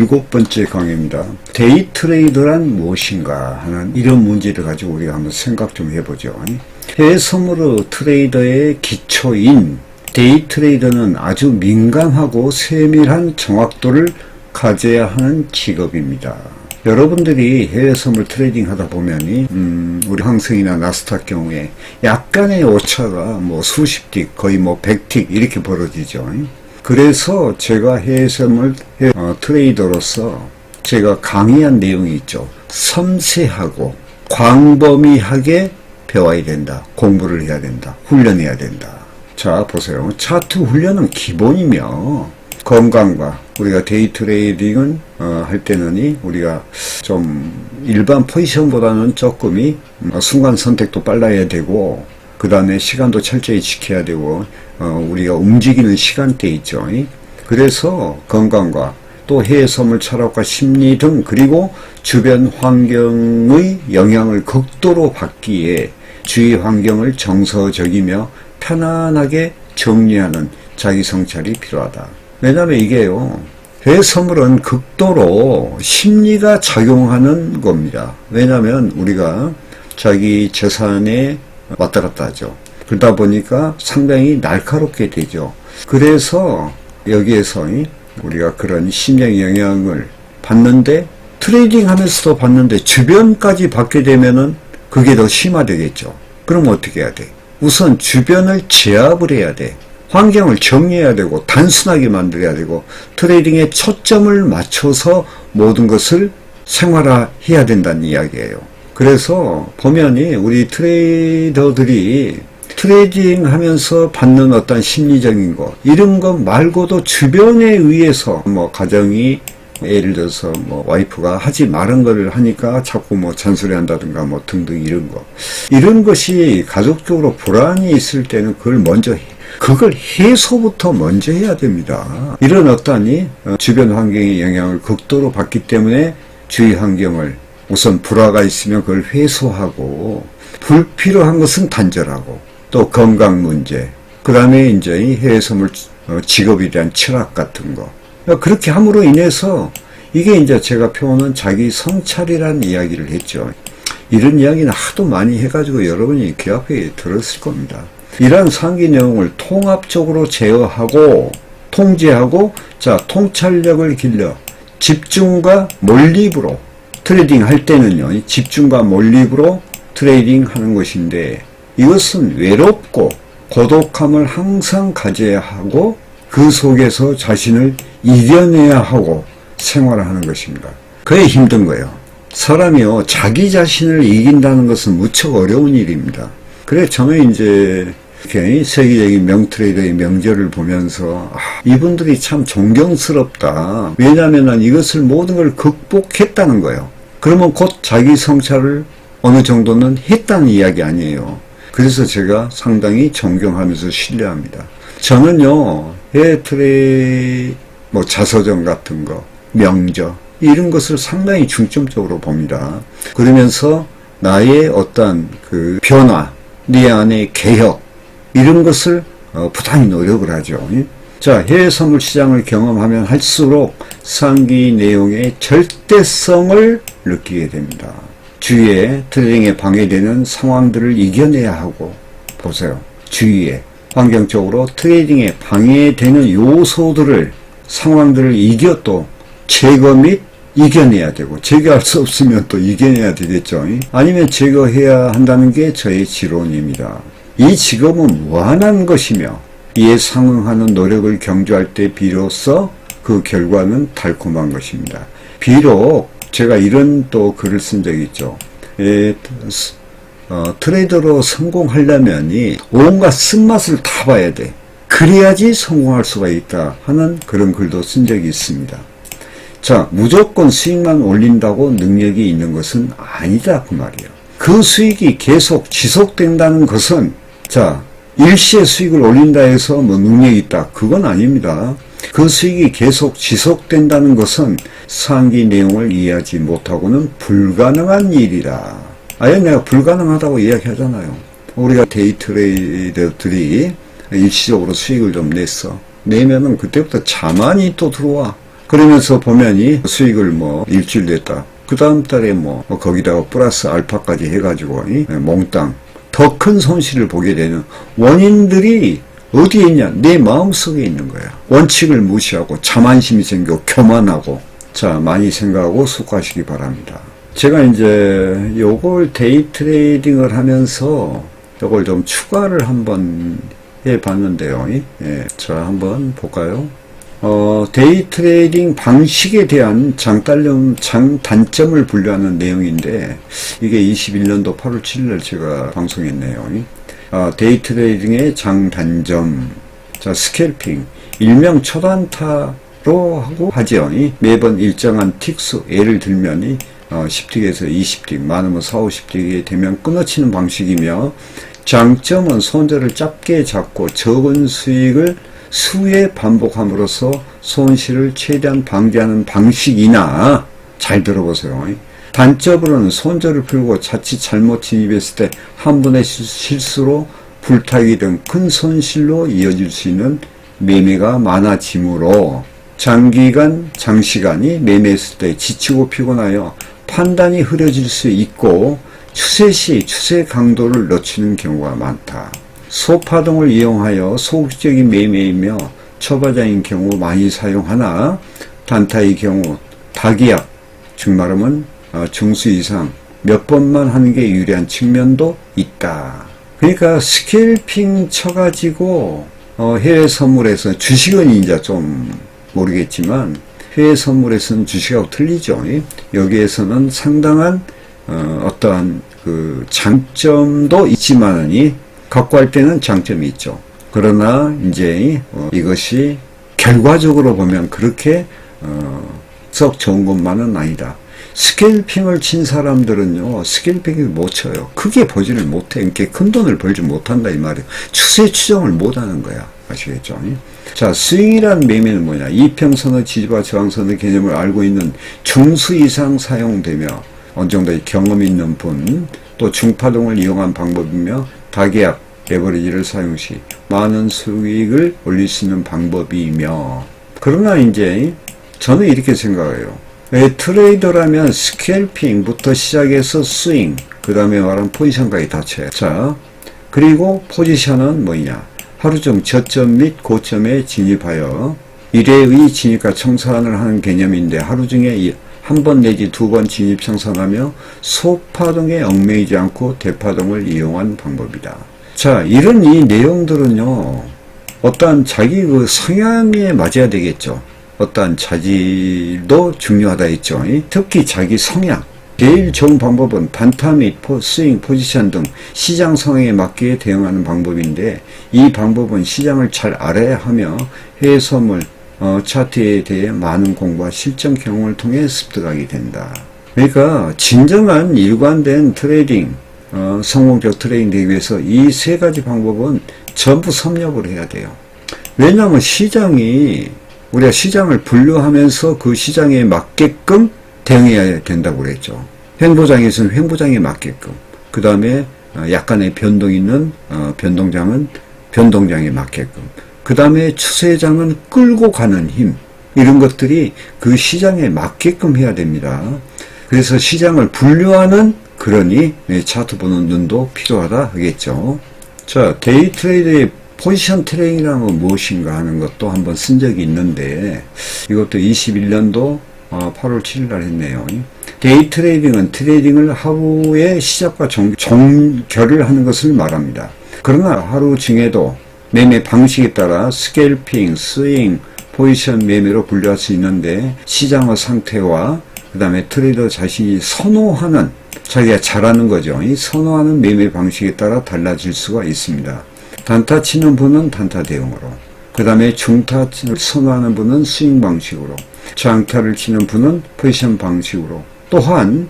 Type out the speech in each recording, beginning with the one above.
7번째 강의입니다. 데이 트레이더란 무엇인가 하는 이런 문제를 가지고 우리가 한번 생각 좀 해보죠. 해외 선물 트레이더의 기초인 데이 트레이더는 아주 민감하고 세밀한 정확도를 가져야 하는 직업입니다. 여러분들이 해외 선물 트레이딩 하다 보면 우리 항생이나 나스닥 경우에 약간의 오차가 뭐 수십 틱 거의 뭐 100틱 이렇게 벌어지죠. 그래서 제가 해외 선물 트레이더로서 제가 강의한 내용이 있죠. 섬세하고 광범위하게 배워야 된다. 공부를 해야 된다. 훈련해야 된다. 자, 보세요. 차트 훈련은 기본이며 건강과 우리가 데이 트레이딩은 할 때는 우리가 좀 일반 포지션보다는 조금이 순간 선택도 빨라야 되고 그 다음에 시간도 철저히 지켜야 되고 우리가 움직이는 시간대 있죠. 그래서 건강과 또 해외 선물 철학과 심리 등 그리고 주변 환경의 영향을 극도로 받기에 주위 환경을 정서적이며 편안하게 정리하는 자기 성찰이 필요하다. 왜냐하면 이게요, 해외 선물은 극도로 심리가 작용하는 겁니다. 왜냐하면 우리가 자기 재산에 왔다 갔다 하죠. 그러다 보니까 상당히 날카롭게 되죠. 그래서 여기에서 우리가 그런 심리적 영향을 받는데 트레이딩 하면서도 받는데 주변까지 받게 되면은 그게 더 심화되겠죠. 그럼 어떻게 해야 돼? 우선 주변을 제압을 해야 돼. 환경을 정리해야 되고 단순하게 만들어야 되고 트레이딩에 초점을 맞춰서 모든 것을 생활화해야 된다는 이야기예요. 그래서 보면 우리 트레이더들이 트레이딩 하면서 받는 어떤 심리적인 거 이런 것 말고도 주변에 의해서 뭐 가정이 예를 들어서 뭐 와이프가 하지 말은 거를 하니까 자꾸 뭐 잔소리 한다든가 뭐 등등 이런 것이 가족적으로 불안이 있을 때는 그걸 해소부터 먼저 해야 됩니다. 이런 어떠한 주변 환경의 영향을 극도로 받기 때문에 주위 환경을 우선 불화가 있으면 그걸 해소하고 불필요한 것은 단절하고 또 건강 문제 그 다음에 이제 해외 선물 직업에 대한 철학 같은 거 그렇게 함으로 인해서 이게 이제 제가 표현한 자기 성찰이라는 이야기를 했죠. 이런 이야기는 하도 많이 해가지고 여러분이 귀 앞에 들었을 겁니다. 이러한 상기 내용을 통합적으로 제어하고 통제하고 통찰력을 길러 집중과 몰입으로 트레이딩 할 때는요, 집중과 몰입으로 트레이딩 하는 것인데 이것은 외롭고 고독함을 항상 가져야 하고 그 속에서 자신을 이겨내야 하고 생활하는 것입니다. 그게 힘든 거예요. 사람이요, 자기 자신을 이긴다는 것은 무척 어려운 일입니다. 그래 저는 이제 이렇게 세계적인 명트레이더의 명절을 보면서 이분들이 참 존경스럽다. 왜냐하면 이것을 모든 걸 극복했다는 거예요. 그러면 곧 자기 성찰을 어느 정도는 했다는 이야기 아니에요. 그래서 제가 상당히 존경하면서 신뢰합니다. 저는요, 해외 뭐 자서전 같은 거, 명저, 이런 것을 상당히 중점적으로 봅니다. 그러면서 나의 어떤 그 변화, 네 안의 개혁, 이런 것을 부단히 노력을 하죠. 자, 해외 선물 시장을 경험하면 할수록 상기 내용의 절대성을 느끼게 됩니다. 주위에 트레이딩에 방해되는 상황들을 이겨내야 하고, 보세요. 주위에 환경적으로 트레이딩에 방해되는 요소들을 상황들을 이겨 또 제거 및 이겨내야 되고 제거할 수 없으면 또 이겨내야 되겠죠. 아니면 제거해야 한다는 게 저의 지론입니다. 이 직업은 무한한 것이며 이에 상응하는 노력을 경주할 때 비로소 그 결과는 달콤한 것입니다. 비록 제가 이런 또 글을 쓴 적이 있죠. 트레이더로 성공하려면 온갖 쓴맛을 다 봐야 돼. 그래야지 성공할 수가 있다 하는 그런 글도 쓴 적이 있습니다. 자, 무조건 수익만 올린다고 능력이 있는 것은 아니다 그 말이에요. 그 수익이 계속 지속된다는 것은 일시에 수익을 올린다 해서 뭐 능력이 있다 그건 아닙니다. 그 수익이 계속 지속된다는 것은 상기 내용을 이해하지 못하고는 불가능한 일이다. 아예 내가 불가능하다고 이야기하잖아요. 우리가 데이 트레이더들이 일시적으로 수익을 좀 내면은 그때부터 자만이 또 들어와. 그러면서 보면이 수익을 뭐 일주일 냈다. 그 다음 달에 뭐 거기다가 플러스 알파까지 해가지고 몽땅 더 큰 손실을 보게 되는 원인들이 어디에 있냐? 내 마음속에 있는 거야. 원칙을 무시하고 자만심이 생기고 교만하고. 자, 많이 생각하고 숙고하시기 바랍니다. 제가 이제 요걸 데이 트레이딩을 하면서 요걸 좀 추가를 한번 해 봤는데요. 예. 자, 한번 볼까요? 데이 트레이딩 방식에 대한 장단점을 분류하는 내용인데, 이게 21년도 8월 7일 제가 방송했네요. 데이 트레이딩의 장단점. 자, 스캘핑. 일명 초단타로 하고 하죠. 매번 일정한 틱수, 예를 들면, 10틱에서 20틱, 많으면 4, 50틱이 되면 끊어치는 방식이며, 장점은 손절을 짧게 잡고 적은 수익을 수회 반복함으로써 손실을 최대한 방지하는 방식이나, 잘 들어보세요. 단점으로는 손절을 풀고 자칫 잘못 진입했을 때 한 번의 실수로 불타기 등 큰 손실로 이어질 수 있는 매매가 많아지므로 장시간이 매매했을 때 지치고 피곤하여 판단이 흐려질 수 있고 추세 시 추세 강도를 늦추는 경우가 많다. 소파동을 이용하여 소극적인 매매이며 초보자인 경우 많이 사용하나 단타의 경우 다기압, 즉 말하면 중수 이상 몇 번만 하는 게 유리한 측면도 있다. 그러니까 스캘핑 쳐가지고 해외 선물에서 주식은 이제 좀 모르겠지만 해외 선물에서는 주식하고 틀리죠. 여기에서는 상당한 어떠한 그 장점도 있지만은 갖고 할 때는 장점이 있죠. 그러나 이제 이것이 결과적으로 보면 그렇게 썩 좋은 것만은 아니다. 스캘핑을 친 사람들은요, 스캘핑을 못 쳐요. 크게 보지를 못해. 이렇게 큰 돈을 벌지 못한다 이 말이에요. 추세 추정을 못하는 거야. 아시겠죠? 자, 스윙이라는 매매는 뭐냐? 이평선의 지지와 저항선의 개념을 알고 있는 중수 이상 사용되며 어느 정도의 경험 있는 분, 또 중파동을 이용한 방법이며 다기압, 레버리지를 사용 시 많은 수익을 올릴 수 있는 방법이며, 그러나 이제 저는 이렇게 생각해요. 트레이더라면 스캘핑부터 시작해서 스윙, 그 다음에 말하는 포지션까지 다 쳐요. 자, 그리고 포지션은 뭐냐? 하루중 저점 및 고점에 진입하여 1회의 진입과 청산을 하는 개념인데, 하루 중에 한 번 내지 두 번 진입 청산하며 소파동에 얽매이지 않고 대파동을 이용한 방법이다. 자, 이런 이 내용들은요, 어떠한 자기 그 성향에 맞아야 되겠죠. 어떠한 자질도 중요하다 했죠. 특히 자기 성향. 제일 좋은 방법은 단타 및 스윙, 포지션 등 시장 상황에 맞게 대응하는 방법인데, 이 방법은 시장을 잘 알아야 하며 해외 선물, 차트에 대해 많은 공부와 실전 경험을 통해 습득하게 된다. 그러니까 진정한 일관된 트레이딩, 성공적 트레이딩 되기 위해서 이 세 가지 방법은 전부 섭렵을 해야 돼요. 왜냐하면 우리가 시장을 분류하면서 그 시장에 맞게끔 대응해야 된다고 그랬죠. 횡보장에서는 횡보장에 맞게끔, 그 다음에 약간의 변동 있는 변동장은 변동장에 맞게끔, 그 다음에 추세장은 끌고 가는 힘, 이런 것들이 그 시장에 맞게끔 해야 됩니다. 그래서 시장을 분류하는, 그러니 차트 보는 눈도 필요하다 하겠죠. 자, 데이 트레이드의 포지션 트레이딩이란 무엇인가 하는 것도 한번 쓴 적이 있는데, 이것도 21년도 8월 7일 날 했네요. 데이 트레이딩은 트레이딩을 하루의 시작과 종결을 하는 것을 말합니다. 그러나 하루 중에도 매매 방식에 따라 스캘핑, 스윙, 포지션 매매로 분류할 수 있는데, 시장의 상태와 그 다음에 트레이더 자신이 선호하는, 자기가 잘하는 거죠. 이 선호하는 매매 방식에 따라 달라질 수가 있습니다. 단타 치는 분은 단타 대응으로, 그 다음에 중타를 선호하는 분은 스윙 방식으로, 장타를 치는 분은 포지션 방식으로, 또한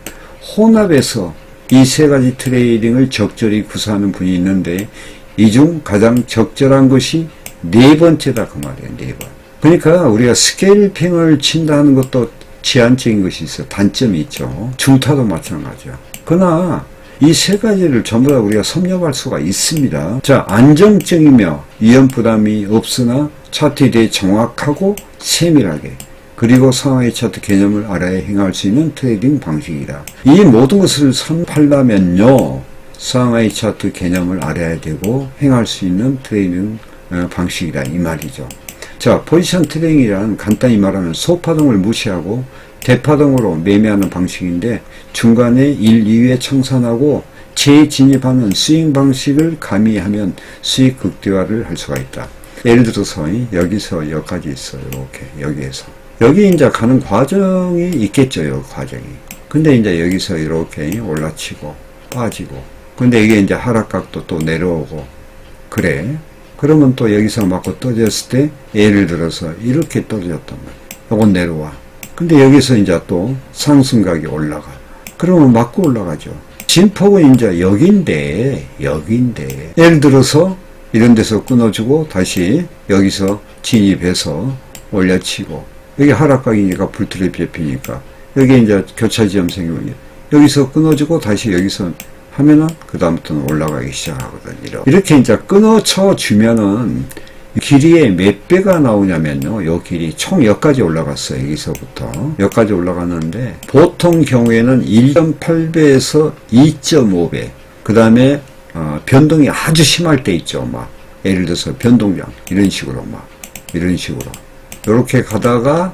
혼합해서 이 세 가지 트레이딩을 적절히 구사하는 분이 있는데, 이 중 가장 적절한 것이 네 번째다 그 말이에요. 네 번. 그러니까 우리가 스캘핑을 친다는 것도 제한적인 것이 있어. 단점이 있죠. 중타도 마찬가지야. 그러나 이 세 가지를 전부 다 우리가 섭렵할 수가 있습니다. 자, 안정적이며 위험 부담이 없으나 차트에 대해 정확하고 세밀하게, 그리고 상하이 차트 개념을 알아야 행할 수 있는 트레이딩 방식이다. 이 모든 것을 선팔려면요, 상하이 차트 개념을 알아야 되고 행할 수 있는 트레이딩 방식이다 이 말이죠. 자, 포지션 트레이딩이란 간단히 말하면 소파동을 무시하고 대파동으로 매매하는 방식인데 중간에 1, 2회 청산하고 재진입하는 스윙 방식을 가미하면 수익 극대화를 할 수가 있다. 예를 들어서 여기서 여기까지 있어요. 이렇게 여기에서 여기 이제 가는 과정이 있겠죠. 요 과정이. 근데 이제 여기서 이렇게 올라치고 빠지고, 근데 이게 이제 하락각도 또 내려오고 그래. 그러면 또 여기서 맞고 떨어졌을 때 예를 들어서 이렇게 떨어졌단 말이에요. 요건 내려와. 근데 여기서 이제 또 상승각이 올라가. 그러면 맞고 올라가죠. 진폭은 이제 여기인데 예를 들어서 이런 데서 끊어주고 다시 여기서 진입해서 올려치고, 여기 하락각이니까 불트랩 잡히니까 여기 이제 교차지점 생기면 여기서 끊어주고 다시 여기서 하면은 그 다음부터는 올라가기 시작하거든요. 이렇게 이제 끊어쳐 주면은 길이의 몇 배가 나오냐면요, 요 길이 총 여기까지 올라갔어요. 여기서부터 여기까지 올라갔는데 보통 경우에는 1.8배에서 2.5배, 그 다음에 변동이 아주 심할 때 있죠. 막 예를 들어서 변동량 이런 식으로 이런 식으로 요렇게 가다가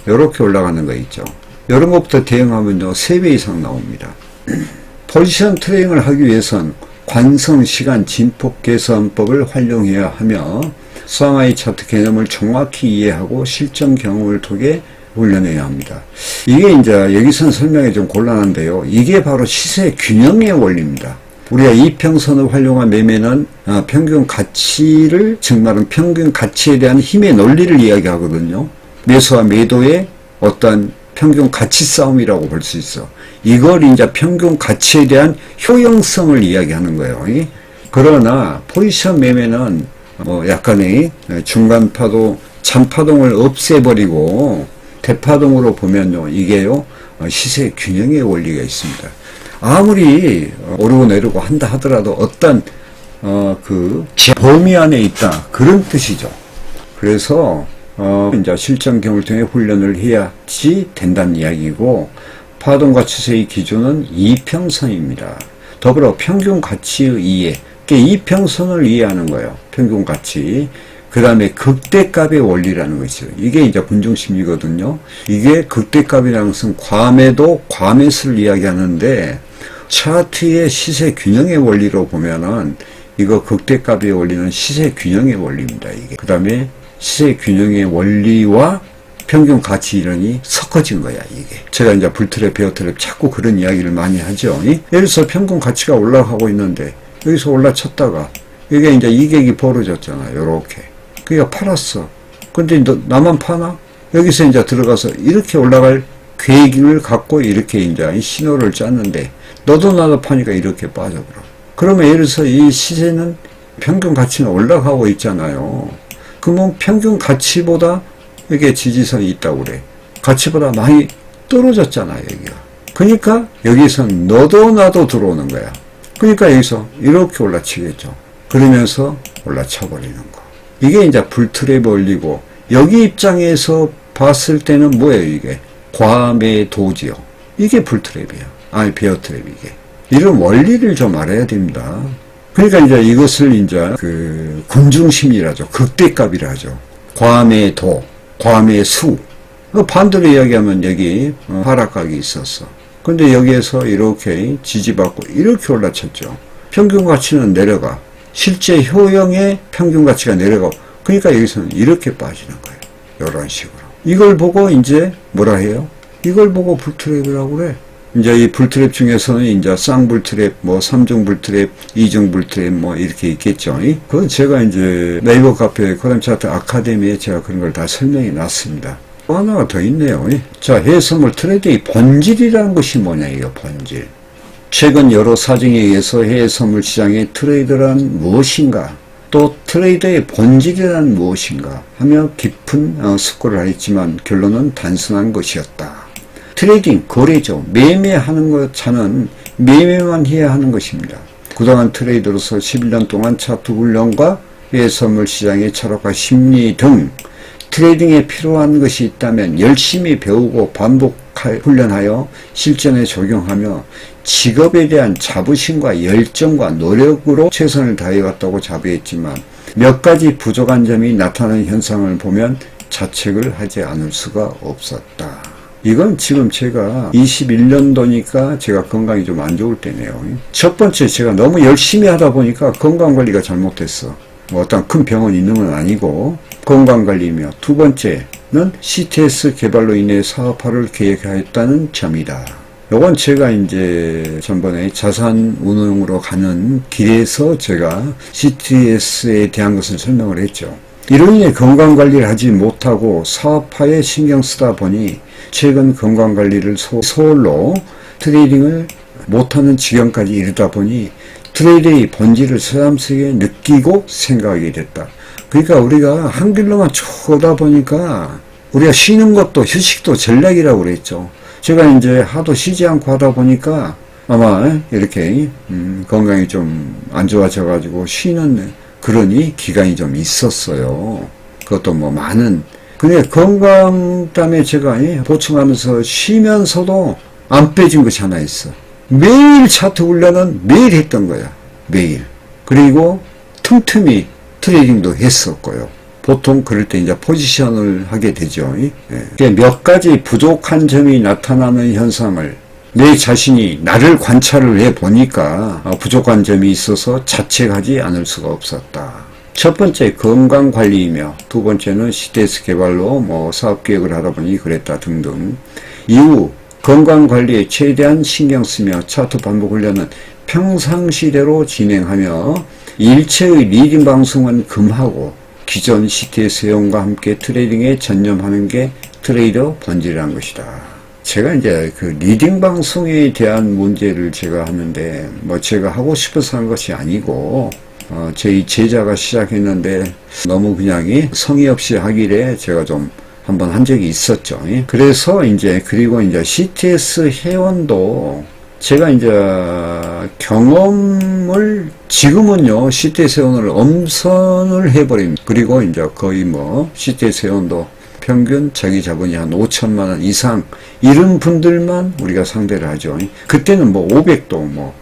요렇게 올라가는 거 있죠. 이런 것부터 대응하면요 3배 이상 나옵니다. 포지션 트레이딩을 하기 위해선 관성 시간 진폭 계산법을 활용해야 하며 상하이 차트 개념을 정확히 이해하고 실전 경험을 통해 훈련해야 합니다. 이게 이제 여기서는 설명이 좀 곤란한데요. 이게 바로 시세 균형의 원리입니다. 우리가 이평선을 활용한 매매는 평균 가치를, 즉 말은 평균 가치에 대한 힘의 논리를 이야기하거든요. 매수와 매도의 어떤 평균 가치 싸움이라고 볼 수 있어. 이걸 이제 평균 가치에 대한 효용성을 이야기하는 거예요. 그러나 포지션 매매는 약간의 중간 파도, 잔파동을 없애버리고 대파동으로 보면요, 이게요 시세 균형의 원리가 있습니다. 아무리 오르고 내리고 한다 하더라도 어떤 그 범위 안에 있다, 그런 뜻이죠. 그래서 이제 실전 경험을 통해 훈련을 해야지 된다는 이야기고, 파동과 추세의 기준은 이평선입니다. 더불어 평균 가치의 이해, 이평선을 이해하는 거예요. 평균 가치. 그 다음에 극대값의 원리라는 것이죠. 이게 이제 군중심리거든요. 이게 극대값이라는 것은 과매도, 과매수를 이야기하는데, 차트의 시세 균형의 원리로 보면은 이거 극대값의 원리는 시세 균형의 원리입니다. 이게. 그 다음에 시세 균형의 원리와 평균 가치 이론이 섞어진 거야, 이게. 제가 이제 불트랩, 베어트랩 자꾸 그런 이야기를 많이 하죠. 예를 들어서 평균 가치가 올라가고 있는데, 여기서 올라쳤다가, 이게 이제 이격이 벌어졌잖아, 요렇게. 그러니까 팔았어. 근데 나만 파나? 여기서 이제 들어가서 이렇게 올라갈 계획을 갖고 이렇게 이제 신호를 짰는데, 너도 나도 파니까 이렇게 빠져버려. 그러면 예를 들어서 이 시세는 평균 가치는 올라가고 있잖아요. 그러면 평균 가치보다 이게 지지선이 있다고 그래. 가치보다 많이 떨어졌잖아요, 여기가. 그러니까 여기선 너도 나도 들어오는 거야. 그러니까 여기서 이렇게 올라치겠죠. 그러면서 올라쳐버리는 거. 이게 이제 불트랩 원리고, 여기 입장에서 봤을 때는 뭐예요, 이게? 과매도지요. 이게 불트랩이야. 아니, 베어트랩 이게. 이런 원리를 좀 알아야 됩니다. 그러니까 이제 이것을 이제 그 군중심리라죠. 극대값이라 하죠. 과매도, 과매수. 반대로 이야기하면 여기 하락각이 있었어. 근데 여기에서 이렇게 지지받고 이렇게 올라쳤죠. 평균 가치는 내려가. 실제 효용의 평균 가치가 내려가고, 그러니까 여기서는 이렇게 빠지는 거예요. 이런 식으로. 이걸 보고 이제 뭐라 해요? 이걸 보고 불트랩이라고 그래. 이제 이 불트랩 중에서는 이제 쌍불트랩, 3중 불트랩, 2중 불트랩 이렇게 있겠죠. 그건 제가 이제 네이버 카페 코담차트 아카데미에 제가 그런 걸 다 설명해 놨습니다. 또 하나가 더 있네요. 자, 해외선물 트레이드의 본질이라는 것이 뭐냐, 이거 본질. 최근 여러 사정에 의해서 해외선물 시장의 트레이드란 무엇인가, 또 트레이드의 본질이란 무엇인가 하며 깊은 숙고를 하였지만 결론은 단순한 것이었다. 트레이딩, 거래죠. 매매하는 것 자는 매매만 해야 하는 것입니다. 그동안 트레이더로서 11년 동안 차트 훈련과 해외선물 시장의 철학과 심리 등 트레이딩에 필요한 것이 있다면 열심히 배우고 훈련하여 실전에 적용하며 직업에 대한 자부심과 열정과 노력으로 최선을 다해왔다고 자부했지만 몇 가지 부족한 점이 나타나는 현상을 보면 자책을 하지 않을 수가 없었다. 이건 지금 제가 21년도니까 제가 건강이 좀 안 좋을 때네요. 첫 번째, 제가 너무 열심히 하다 보니까 건강관리가 잘못됐어. 뭐 어떤 큰 병은 있는 건 아니고 건강관리이며, 두 번째는 CTS 개발로 인해 사업화를 계획하였다는 점이다. 요건 제가 이제 전번에 자산 운용으로 가는 길에서 제가 CTS에 대한 것을 설명을 했죠. 이로 인해 건강관리를 하지 못하고 사업화에 신경 쓰다 보니 최근 건강관리를 소홀로 트레이딩을 못하는 지경까지 이르다 보니 트레이드의 본질을 새삼스레 느끼고 생각하게 됐다. 그러니까 우리가 한 길로만 쭉 오다 보니까 우리가 쉬는 것도 휴식도 전략이라고 그랬죠. 제가 이제 하도 쉬지 않고 하다 보니까 아마 이렇게 건강이 좀 안 좋아져 가지고 쉬는 그러니 기간이 좀 있었어요. 그것도 뭐 많은, 근데 건강 때문에 제가 보충하면서 쉬면서도 안 빼진 것이 하나 있어. 매일 차트 훈련은 매일 했던 거야. 매일. 그리고 틈틈이 트레이딩도 했었고요. 보통 그럴 때 이제 포지션을 하게 되죠. 예. 몇 가지 부족한 점이 나타나는 현상을 내 자신이 나를 관찰을 해 보니까 부족한 점이 있어서 자책하지 않을 수가 없었다. 첫 번째 건강관리이며, 두 번째는 CTS 개발로 뭐 사업계획을 하다 보니 그랬다 등등. 이후 건강관리에 최대한 신경 쓰며 차트 반복 훈련은 평상시대로 진행하며 일체의 리딩 방송은 금하고 기존 CTS 회원과 함께 트레이딩에 전념하는 게 트레이더 본질이라는 것이다. 제가 이제 그 리딩 방송에 대한 문제를 제가 하는데 뭐 제가 하고 싶어서 한 것이 아니고 제 제자가 시작했는데 너무 그냥 성의 없이 하길래 제가 좀 한번 한 적이 있었죠. 그래서 이제 그리고 이제 CTS 회원도 제가 이제 경험을 지금은요 CTS 회원을 엄선을 해버립니다. 그리고 이제 거의 뭐 CTS 회원도 평균 자기 자본이 한 5천만 원 이상 이런 분들만 우리가 상대를 하죠. 그때는 뭐 500도 뭐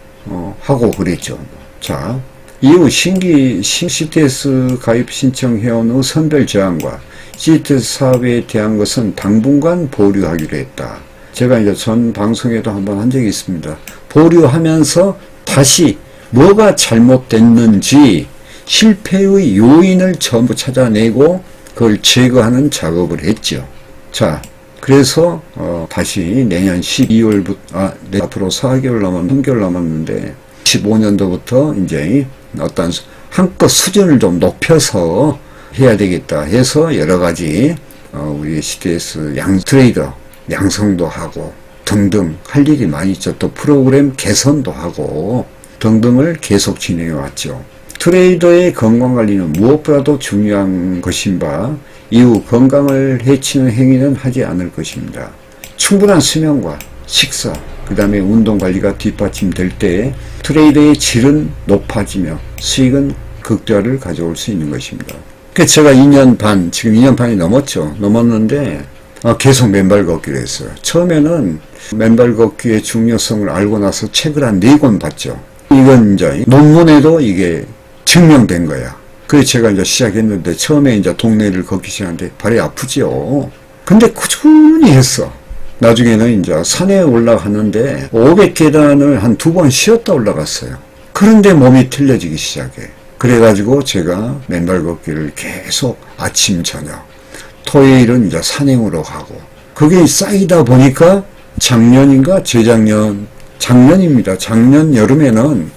하고 그랬죠. 자, 이후 신규 CTS 가입 신청 회원의 선별 제한과 CTS 사업에 대한 것은 당분간 보류하기로 했다. 제가 이제 전 방송에도 한번 한 적이 있습니다. 보류하면서 다시 뭐가 잘못됐는지 실패의 요인을 전부 찾아내고 그걸 제거하는 작업을 했죠. 자, 그래서 다시 내년 12월부터 앞으로 4개월 3개월 남았는데 15년도부터 이제 어떤 한껏 수준을 좀 높여서 해야 되겠다 해서 여러 가지 우리 CTS 트레이더 양성도 하고 등등 할 일이 많이 있죠. 또 프로그램 개선도 하고 등등을 계속 진행해 왔죠. 트레이더의 건강관리는 무엇보다도 중요한 것인 바 이후 건강을 해치는 행위는 하지 않을 것입니다. 충분한 수면과 식사, 그 다음에 운동관리가 뒷받침될 때 트레이더의 질은 높아지며 수익은 극대화를 가져올 수 있는 것입니다. 그래서 제가 2년 반, 지금 2년 반이 넘었는데 계속 맨발 걷기를 했어요. 처음에는 맨발 걷기의 중요성을 알고 나서 책을 한 4권 봤죠. 이건 이제 논문에도 이게 증명된 거야. 그래서 제가 이제 시작했는데 처음에 이제 동네를 걷기 시작하는데 발이 아프지요. 근데 꾸준히 했어. 나중에는 이제 산에 올라가는데 500계단을 한 2번 쉬었다 올라갔어요. 그런데 몸이 틀려지기 시작해. 그래가지고 제가 맨발 걷기를 계속 아침 저녁 토요일은 이제 산행으로 가고 그게 쌓이다 보니까 작년인가 작년입니다. 작년 여름에는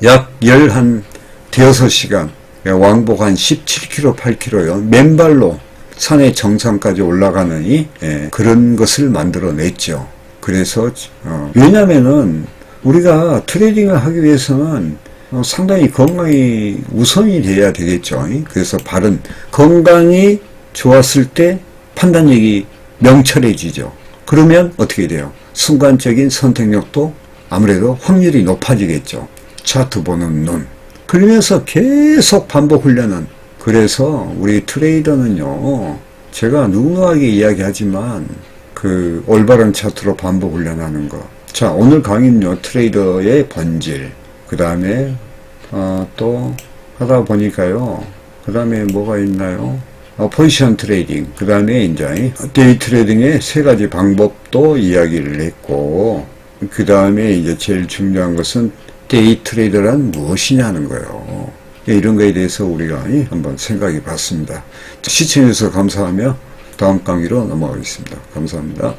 약 6시간 왕복 한 17km 8km요. 맨발로 산의 정상까지 올라가는 그런 것을 만들어냈죠. 그래서 왜냐면은 우리가 트레이딩을 하기 위해서는 상당히 건강이 우선이 돼야 되겠죠. 그래서 바른 건강이 좋았을 때 판단력이 명철해지죠. 그러면 어떻게 돼요? 순간적인 선택력도 아무래도 확률이 높아지겠죠. 차트 보는 눈. 그러면서 계속 반복 훈련은 그래서 우리 트레이더는요, 제가 눅눅하게 이야기하지만 그 올바른 차트로 반복 훈련하는 거. 자, 오늘 강의는요, 트레이더의 본질, 그 다음에 또 하다 보니까요, 그 다음에 뭐가 있나요? 포지션 트레이딩, 그 다음에 이제 데이 트레이딩의 세 가지 방법도 이야기를 했고, 그 다음에 이제 제일 중요한 것은 데이 트레이더란 무엇이냐는 거예요. 이런 거에 대해서 우리가 한번 생각해 봤습니다. 시청해주셔서 감사하며 다음 강의로 넘어가겠습니다. 감사합니다.